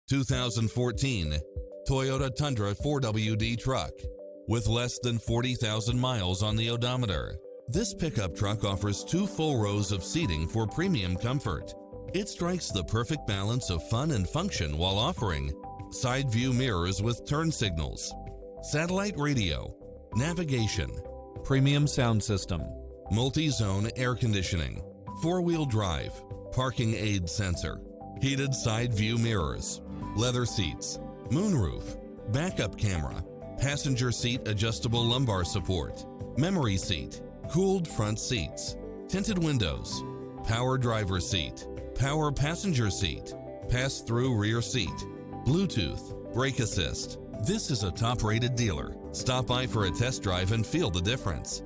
2014 Toyota Tundra 4WD truck. With less than 40,000 miles on the odometer, this pickup truck offers 2 full rows of seating for premium comfort. It strikes the perfect balance of fun and function while offering side view mirrors with turn signals, satellite radio, navigation, premium sound system, multi-zone air conditioning, 4-wheel drive, parking aid sensor, heated side view mirrors, leather seats, moonroof, backup camera, passenger seat adjustable lumbar support, memory seat, cooled front seats, tinted windows, power driver seat, power passenger seat, pass-through rear seat, Bluetooth, brake assist. This is a top-rated dealer. Stop by for a test drive and feel the difference.